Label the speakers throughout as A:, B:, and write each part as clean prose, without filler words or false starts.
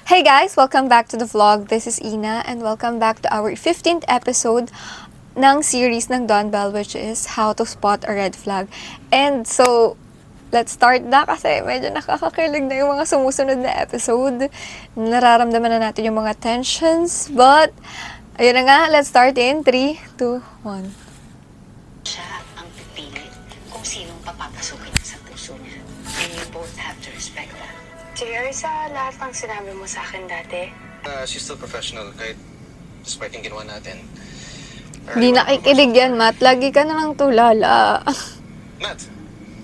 A: Hey guys! Welcome back to the vlog. This is Ina and welcome back to our 15th episode ng series ng Dawn Bell, which is How to Spot a Red Flag. And so, let's start na kasi medyo nakakakilig na yung mga sumusunod na episode. Nararamdaman na natin yung mga tensions. But, ayun na nga, let's start in 3, 2, 1.
B: Siya ang pipili kung sinong papapasukin sa puso niya. And you both have to respect that.
C: JR, sa lahat ng sinabi mo sa akin dati,
D: She's still professional kahit despite yung ginawa natin.
A: Hindi nakikinig yan, Matt. Lagi ka na lang tulala.
D: Matt!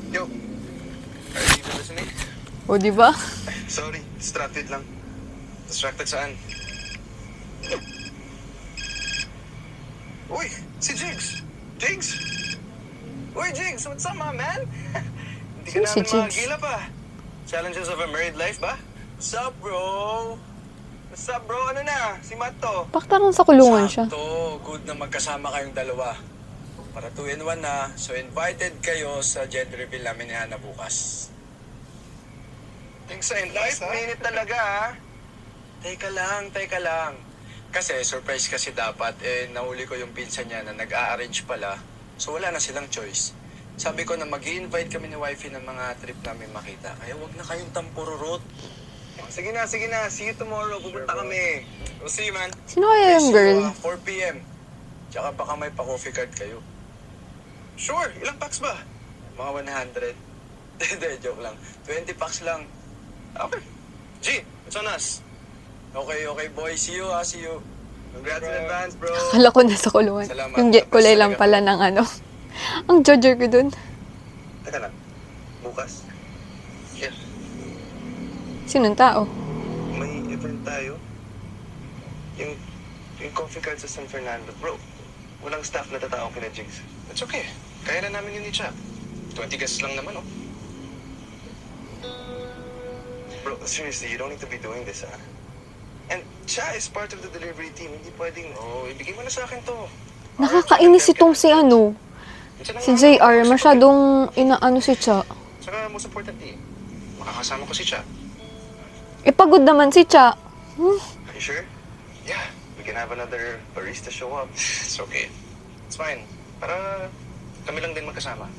D: Yo! Are you even listening?
A: O, diba?
D: Sorry, distracted lang. Distracted saan? Uy! Si Jigs! Jigs! Uy, Jigs! What's up, my man? Hindi ka
A: Si
D: namin
A: Jigs?
D: makagila pa. Challenges of a married life ba? What's up, bro? What's up, bro? Ano na? Si Matt to.
A: Paktarang sa kulungan siya.
E: Sakto, good na magkasama kayong dalawa. Para 2-in-1 na, so invited kayo sa gender reveal namin ni Hannah bukas.
D: Thanks sa invite, ha? Minute talaga, ha?
E: Teka lang. Kasi surprise kasi dapat, nahuli ko yung pinsan niya na nag-a-arrange pala, so wala na silang choice. Sabi ko na mag-i-invite kami ni wifey ng mga trip namin makita, kaya wag na kayong tampururot.
D: Sige na. See you tomorrow. Pupunta kami.
E: We'll see you, man.
A: Sino kaya yung girl?
E: 4 p.m. Tsaka baka may pa-coffee card kayo.
D: Sure. Ilang packs ba?
E: Mga 100. Hindi, joke lang. 20 packs lang.
D: Okay. G, what's on us?
E: Okay, boy. See you, see you.
D: Congrats in advance, bro.
A: Akala ko nasa kulungan.
E: Salamat.
A: Yung kulay lang pala ng ano. Ang judger ko dun.
D: Teka lang. Bukas. Yeah.
A: Sinong tao?
D: May event tayo. Yung coffee card sa San Fernando. Bro, walang staff na tatao kina Jigs. That's okay. Kaya na namin yun ni Chap. 20 guests lang naman, oh. Bro, seriously, you don't need to be doing this, ha? And Cha is part of the delivery team. Hindi pwedeng, ibigay mo na sa akin to.
A: Nakakainis itong si ano. Si JR, masyadong inaano si Cha.
D: Saka most importantly, makakasama ko si Cha.
A: Pagod naman si Cha.
D: Are you sure? Yeah, we can have another barista show up. It's okay. It's fine. Para kami lang din magkasama.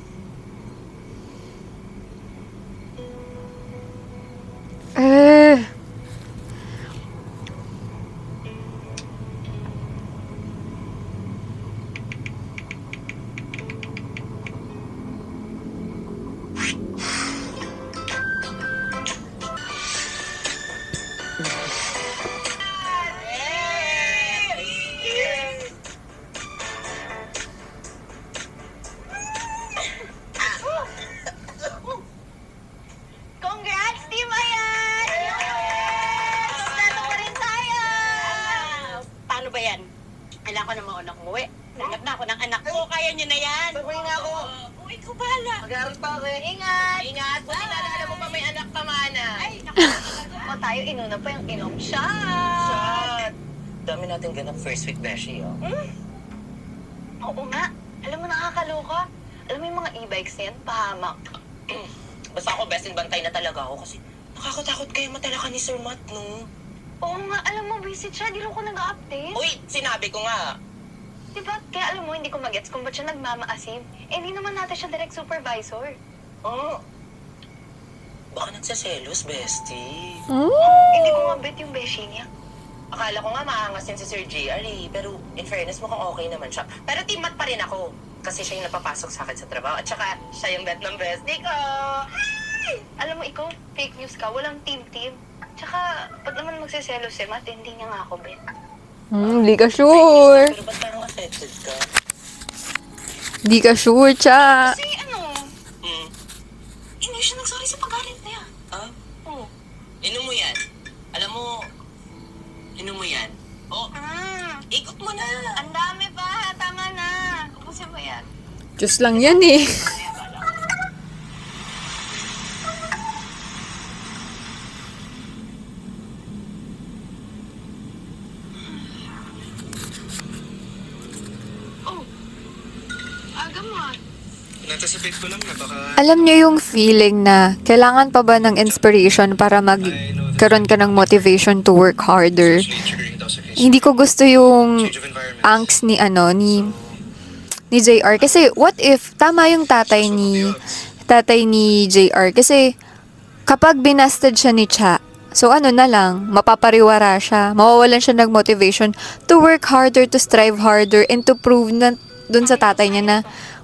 C: congrats, Team Ayan! Stato ko rin tayo! Paano ba yan? Kailangan ko na maunang umuwi. Nagap na ako ng anak ko. Kaya niyo na yan.
D: Sabi nga ako.
C: Uy, ikaw bahala.
D: Mag-aaral pa ako eh.
C: Ingat! Ingat! Buti naalala mo pa may anak ka, Mana. Ay, naku. O tayo, inuna pa yung inom shot.
B: Dami natin ganap first week beshi, oh.
C: Oo nga. Alam mo, nakakaloka. Alam mo yung mga e-bikes na yan, pahamak.
B: Basta ako best in bantay na talaga ako kasi nakakatakot kayo matalakan ni Sir Matt, no?
C: Oo nga, alam mo, visit siya. Di rin ko nag-update.
B: Uy, sinabi ko nga.
C: Diba? Kaya alam mo, hindi ko magets kung ba't siya nagmamaasim. Hindi naman natin siya direct supervisor.
B: Oh. Baka nagsaselos, bestie.
C: Hindi ko nga bet yung beshi niya.
B: Akala ko nga maangas yun si Sir JR eh. Pero in fairness mukhang okay naman siya. Pero team Matt pa rin ako. Kasi siya yung napapasok sa akin sa trabaho. At saka siya yung bet ng bestie ko.
C: Ay! Alam mo, ikaw, fake news ka. Walang team-team. Tsaka, pag naman magsiselos si Matt, hindi niya nga ako bet.
A: Hindi ka sure.
B: Pero ba't parang affected ka?
A: Hindi ka sure, Cha.
C: Kasi ano, hindi siya nagsorry sa pagalit na yan.
B: Ah?
C: Oo.
B: Inom mo yan. Alam mo, inom mo yan. Oh, ikot mo na.
C: Ang dami pa. Tama na. Ubusin mo yan.
A: Diyos lang yan eh.
C: Oh. Aga mo ah.
D: Natasipate ko lang na baka...
A: Alam niyo yung feeling na kailangan pa ba ng inspiration para
D: I know
A: magkaroon ka ng motivation to work harder.
D: Especially triggering daw sa case.
A: Hindi ko gusto yung
D: Change of environment.
A: angst ni JR. Kasi what if tama yung tatay ni JR. Kasi kapag binasted siya ni Cha, so ano na lang, mapapariwara siya. Mawawalan siya ng motivation to work harder, to strive harder, and to prove na dun sa tatay niya na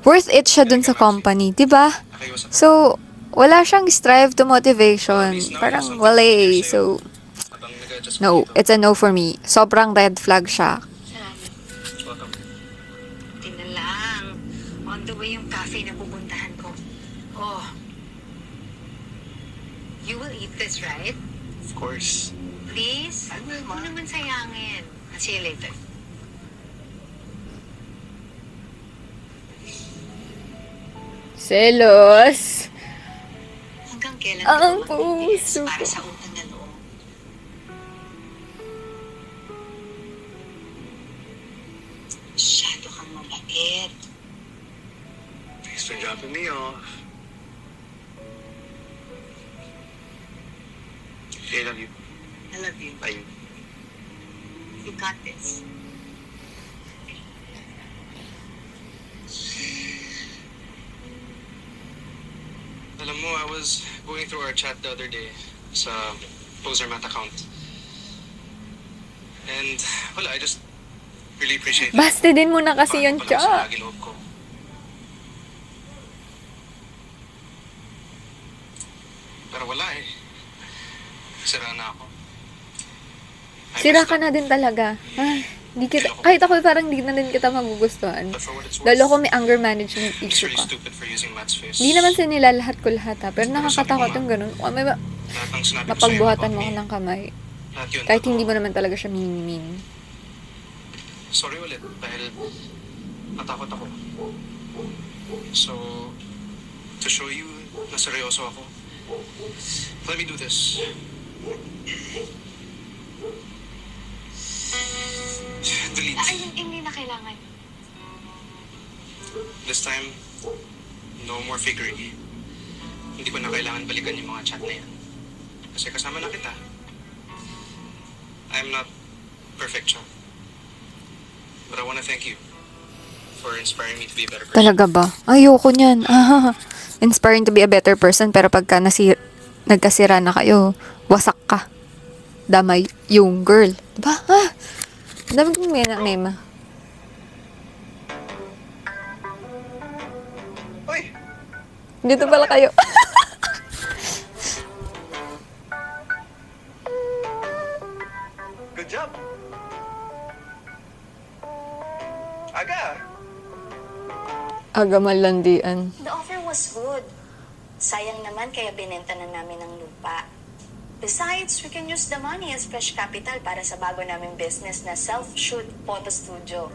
A: worth it siya dun sa company. Diba?
D: Nakiusap.
A: So, wala siyang strive to motivation. Parang wala eh. So,
D: Habang nag-adjust
A: no,
D: dito.
A: it's a no for me. Sobrang red flag siya.
C: Salamat.
D: Welcome.
C: Hindi na lang. On the way yung cafe na pupuntahan ko. Oh. You will eat this, right?
D: Of course.
C: Please? Huwag mo naman sayangin. I'll see you later.
A: Selos.
C: Hanggang kailan
A: Ang
C: ka matitis
A: puso
C: para
A: ko.
C: sa utang na loob? Masyado kang mabait.
D: Thanks for dropping me off. I love you.
C: I love you.
D: Bye.
C: You got this.
D: Alam mo, I was going through our chat the other day sa Poser Mat account. And, wala, I just really appreciate it.
A: Basta din mo na kasi
D: Paano
A: yung
D: pa lang sa
A: Cha.
D: lagi loob ko. Pero wala eh. Sira na ako. I
A: Sira
D: messed
A: ka
D: up.
A: na din talaga. Ay, di kita, kahit ako parang di na din kita magugustuhan.
D: But for what it's worth,
A: Lalo ko may anger management
D: it's
A: issue
D: really
A: ka.
D: stupid for using Matt's face.
A: Hindi naman sinila lahat ko lahat ha. Pero nakakatakot yung ganun. O may
D: Lahat ng sinabi ko sa'yo
A: mapagbuhatan
D: about
A: mo ko
D: me,
A: ng kamay.
D: lahat yun,
A: Kahit
D: totoo.
A: hindi mo naman talaga siya min-min.
D: Sorry ulit dahil natakot ako. So, to show you na seryoso ako, let me do this. Delete.
C: Ay, hindi na kailangan.
D: This time, no more fakery. Hindi ko na kailangan balikan yung mga chat na yan. Kasi kasama na kita. I'm not perfect, Cha. But I wanna thank you for inspiring me to be a better person.
A: Talaga ba? Ayoko niyan. Inspiring to be a better person, pero pagka nagkasira na kayo, wasak ka. Damay yung girl. Diba? Dami kong mema.
D: Uy!
A: Dito pala kayo.
D: Good job! Aga!
A: Aga malandian.
C: The offer was good. Sayang naman kaya binenta na namin ang lupa. Besides, we can use the money as fresh capital para sa bago naming business na self-shoot photo studio.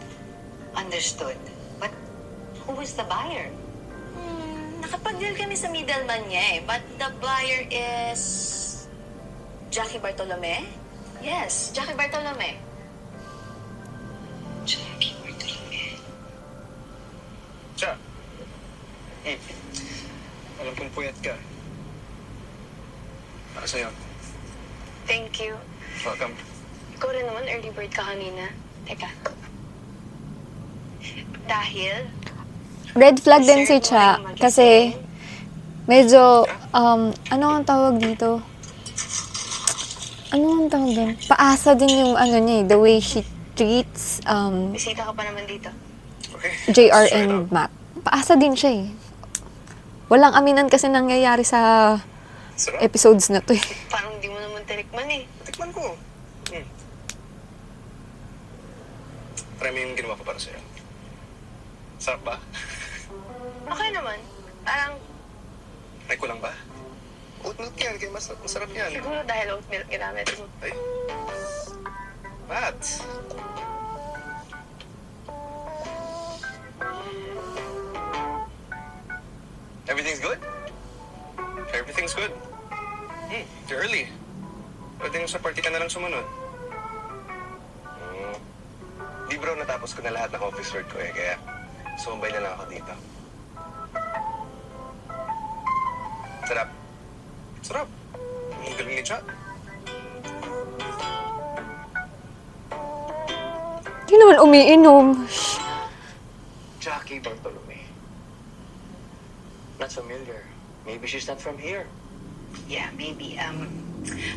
C: Understood. But who is the buyer? Nakapag-deal kami sa middleman niya eh. But the buyer is... Jackie Bartolome? Yes, Jackie Bartolome. Jackie Bartolome.
D: Cha! Alam kong puyat ka. Para sa'yo.
C: Thank you.
D: Welcome.
C: Ikaw rin naman, early bird ka kanina. Teka. Dahil...
A: Red flag din si Cha. Kasi, medyo, ano ang tawag dito? Ano ang tawag doon? Paasa din yung ano niya eh, the way she treats
C: Bisita ka pa naman dito.
D: Okay.
A: JR
D: Let's try it
A: and
D: out.
A: Matt. Paasa din siya eh. Walang aminan kasi nangyayari sa
D: Sarap.
A: episodes na to eh.
C: Parang di mo naman tinikman eh.
D: Tikman ko. Try mo yung ginawa ko para sa'yo. Sarap ba?
C: Okay naman. Parang
D: Ay, kulang ba? Oat milk yan, kaya masarap yan.
C: siguro dahil oat milk ginamit mo.
D: Ay. Matt. Everything's good? Everything's good. You're early. Pwede sa party ka na lang sumunod. Di bro, natapos ko na lahat ng office work ko eh, kaya sumabay na lang ako dito. Sarap. Sarap. Ang galing ni Cha.
A: umiinom.
D: Jackie Bartolome. Not familiar. Maybe she's not from here.
C: Yeah, maybe.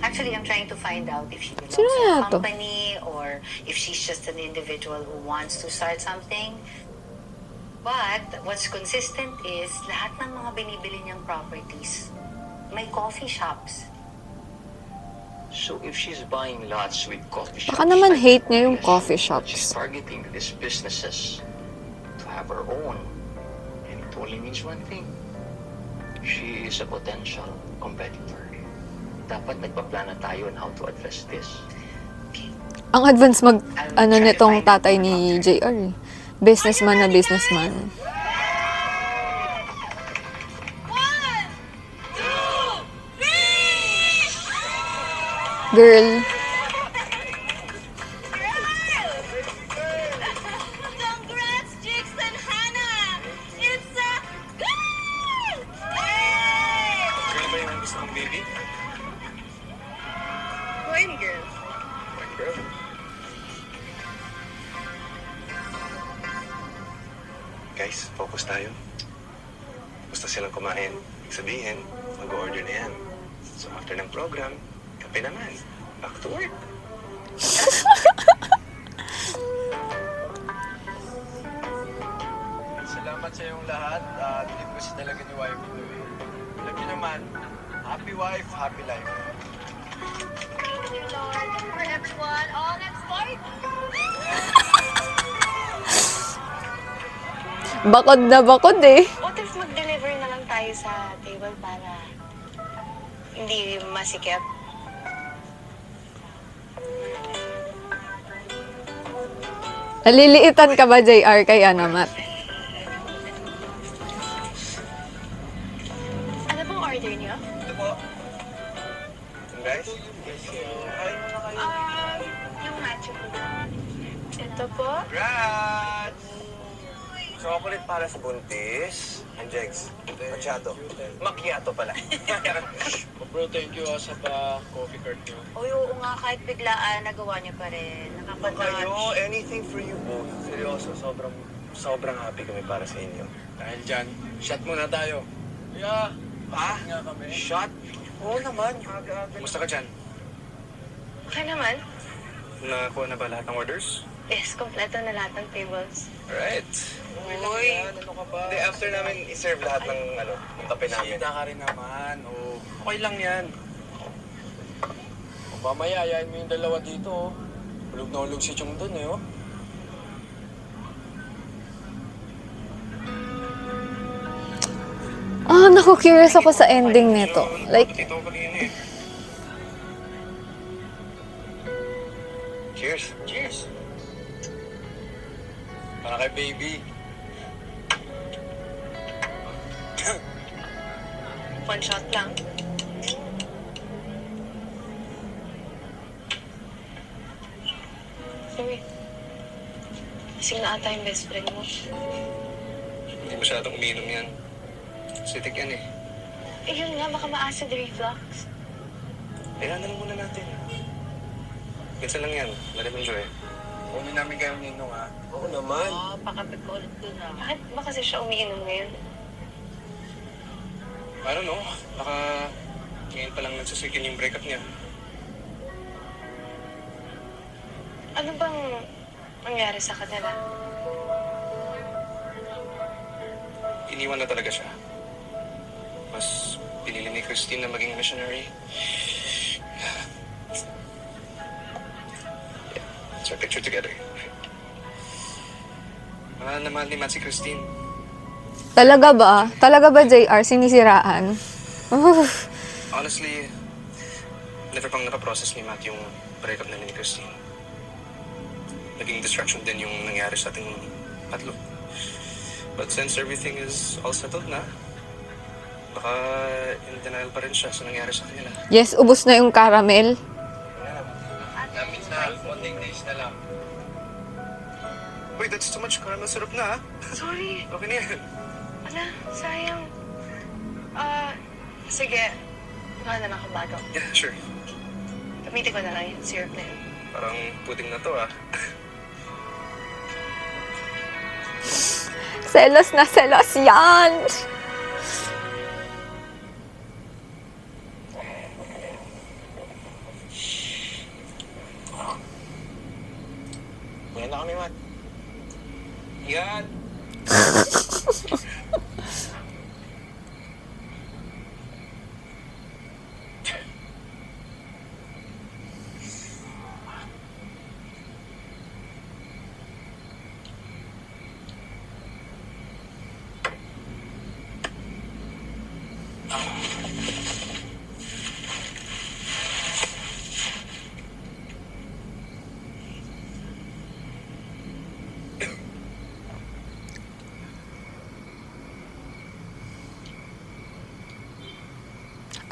C: Actually, I'm trying to find out if she belongs
A: Sino
C: to
A: kaya
C: a
A: to?
C: company or if she's just an individual who wants to start something. But what's consistent is lahat ng mga binibili niyang properties, may coffee shops.
D: So if she's buying lots with coffee shops...
A: Baka naman hate niya yung
D: yes,
A: coffee
D: she's
A: shops.
D: targeting these businesses to have her own. And it only means one thing. She is a potential competitor. Dapat nagpaplana tayo on how to address this.
A: Ang advance nitong tatay ni JR eh. Businessman na businessman. Girl.
C: Congrats, Jigs and Hannah! It's a girl!
D: Girl ba yung gusto mong baby?
C: Boy and girl.
D: Girl. Guys, focus tayo. Gusto silang kumain. Ibig sabihin, mag-order na yan. So after ng program, kape naman. Back to work.
E: Salamat sa iyong lahat at hindi ko siya talaga ni wife ko eh. Alam niyo naman, happy wife, happy life.
C: Thank you, Lord. For everyone, all let's start!
A: Bakod na bakod eh.
C: What if mag-deliver na lang tayo sa table para hindi masikip?
A: Naliliitan ka ba, JR, kay Anamat?
C: Ano bang order niyo?
E: Ito po.
D: Guys,
C: Yung matcha po. Ito po.
D: congrats! Chocolate para sa buntis. And Jegs, macchiato. Macchiato pala.
E: Bro, thank you sa pa-coffee cart niyo.
C: Uy, oo nga, kahit biglaan, nagawa niyo pa rin.
D: Kayo, anything for you both. Seryoso, sobrang happy kami para sa inyo.
E: Dahil dyan, shot muna tayo. Yeah,
D: Ah,
E: nga kami.
D: shot? Oo naman. Kumusta ka dyan?
C: Okay naman.
D: Nakakuha na ba lahat ng orders?
C: Yes, kompleto na lahat ng tables.
D: Alright.
E: Uy, ano ka ba?
D: Hindi, after namin iserve lahat ng, ng kape namin.
E: Sita ka rin naman. Oh, okay lang yan. O mamaya, ayayin mo yung dalawa dito. Oh. Hulog na hulog si Chong dun eh. Oh.
A: Naku, curious ako sa ending nito. Like,
D: Ito ko kanina eh. Cheers.
E: Cheers! Para kay baby.
C: One shot lang. Sorry. Kasing na ata yung best friend mo.
D: Hindi masyadong uminom yan. Sitik yan eh.
C: Eh yun nga, baka ma-acid reflux.
D: Kailangan na lang muna natin. Minsan lang yan. Let him enjoy.
E: Kunin namin kayo ninong ha.
D: Oo naman.
C: Oo, pakapit ko ulit dun ah. Bakit ba kasi siya umiinom ngayon?
D: I don't know. Baka ngayon pa lang nagsasikin yung breakup niya.
C: Ano bang nangyari sa kanila?
D: Iniwan na talaga siya. Mas pinili ni Christine na maging missionary. Yeah, it's our picture together. Mahal na mahal ni Matt si Christine.
A: talaga ba? Talaga ba, JR, sinisiraan?
D: Honestly, never pang napaprocess ni Matt yung breakup na ni Christine. Naging distraction din yung nangyari sa ating tatlo. But since everything is all settled na, baka in denial pa rin siya sa nangyari sa kanila.
A: Yes, ubos na yung caramel.
E: Namin na, konting days na lang.
D: Wait, that's too much caramel syrup na, ha?
C: Sorry.
D: Okay na yan.
C: Ala, sayang. Sige. Wala na lang akong bago.
D: Yeah, sure.
C: Gamitin ko na lang yung syrup na yun.
D: Parang pudding na to, ah.
A: Selos na selos yan!
D: Uyan na kami, Mat. Yan!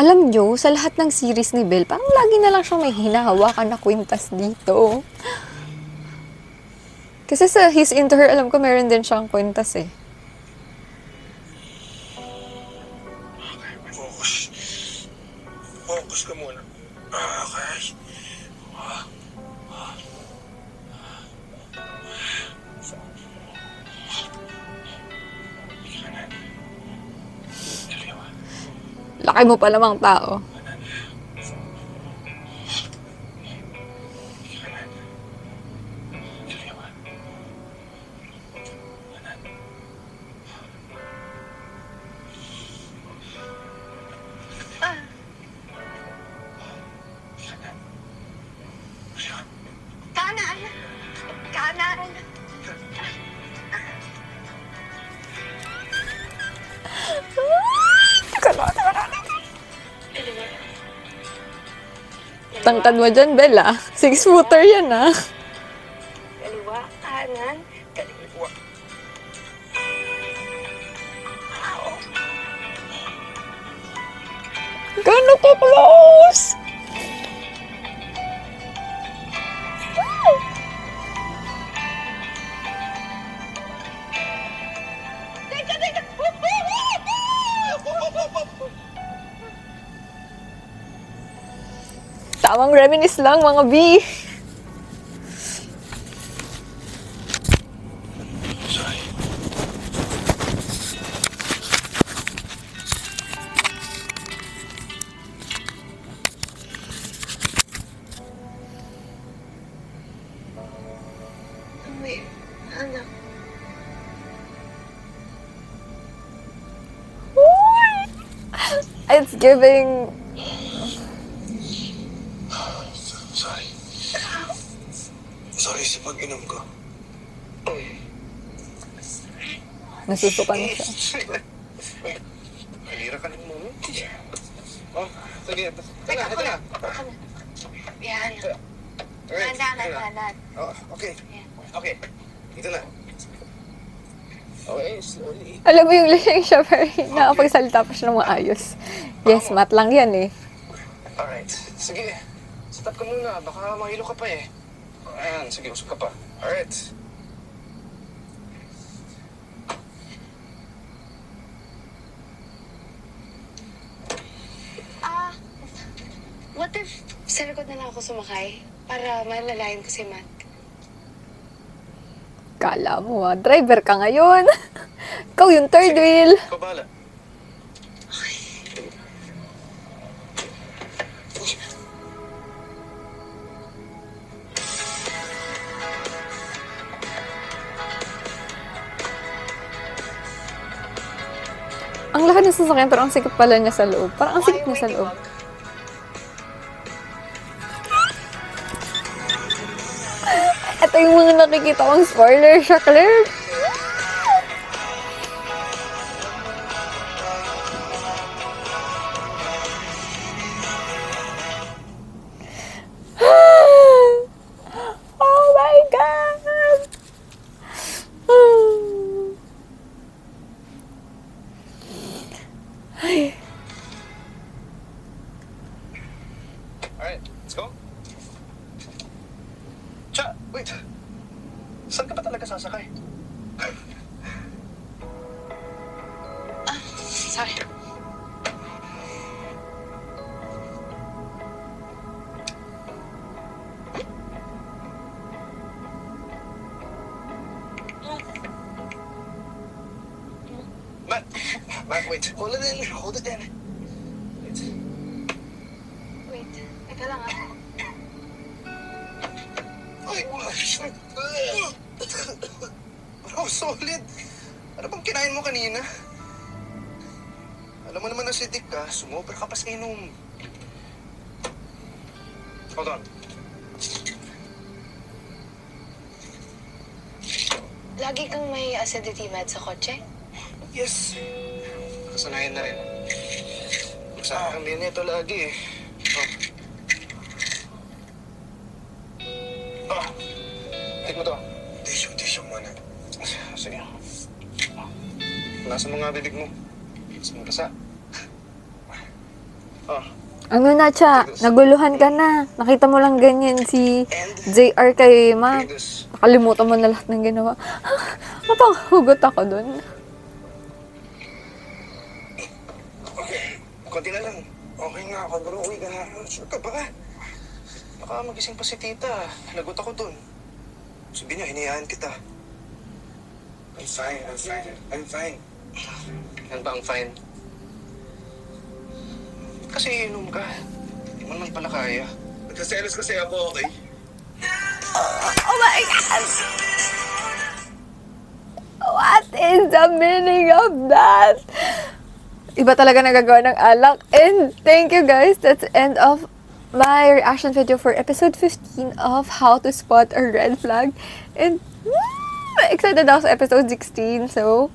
A: Alam nyo, sa lahat ng series ni Belle, parang lagi na lang siyang may hinahawakan na kwintas dito. Kasi sa He's Into Her, alam ko meron din siyang kwintas eh.
D: Focus. Focus ka muna. Okay.
A: Laki mo pa namang tao.
C: Kanan! Kanan!
A: Tangkad mo dyan, Bella. 6-footer yan, ah.
C: Kaliwa, kanan, kaliwa.
A: Gano'n ko close!
C: Teka, teka!
A: Tamang reminisce lang, mga B.
D: Sorry.
C: Wait, anak.
A: It's giving...
D: Sorry. Sorry sa pag-inom ko.
A: Nasusukan siya.
D: Halira ka ng moment. Oh, sige. Teka, teka.
C: Yan.
D: Alright.
C: Kanan.
D: Oh, okay. Okay. Ito na. Okay, slowly.
A: Alam mo yung lasing siya, pero nakapagsalita pa siya ng maayos. Yes, mat lang yan eh.
D: Alright. Sige. Stop ka muna. Baka mahilo ka pa eh. Ayan, sige. Usap ka pa. Alright.
C: What if sa likod na lang ako sumakay para malalayan ko si Matt?
A: Kala mo ah, driver ka ngayon. Ikaw yung third wheel.
D: Ikaw bahala.
A: Ang laki ng sasakyan, pero ang sikip pala niya sa loob. Parang ang sikip niya sa loob. Ito yung mga nakikita kong spoiler siya, Claire. Oh my God! Ay.
D: Alright, let's go. Cha, wait. Saan ka ba talaga sasakay?
C: Sorry.
E: Back, wait. Hold it in. Hold it in.
C: Wait, teka lang ah.
E: Ay, shit. Bro, solid. Ano bang kinain mo kanina? Alam mo naman na si Dick ka, sumobra ka pa sa inom. Hold on.
C: Lagi kang may acidity med sa kotse?
E: Yes. Kasanayan na rin. Sa akin din ito lagi eh. Take mo to. Tissue muna. Sige. Nasa mga bibig mo. Nasa mga kasa.
A: Ano na, Cha? Naguluhan ka na. Nakita mo lang ganyan si JR kay Ma. Nakalimutan mo na lahat ng ginawa. Mapang hugot ako dun.
E: Okay. Konti na lang. Okay nga ako, bro. Uwi ka na. Sure ka ba? Baka magising pa si tita. Lagot ako dun. Sabi niya, hinayaan kita. I'm fine. Ano ba ang fine? Kasi inom ka. Hindi mo naman pala kaya. Nagkaselos kasi ako, okay?
A: Oh my God! What is the meaning of that? Iba talaga nagagawa ng alak. And thank you guys. That's the end of my reaction video for episode 15 of How to Spot a Red Flag. And excited ako sa episode 16. So,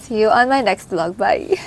A: see you on my next vlog. Bye!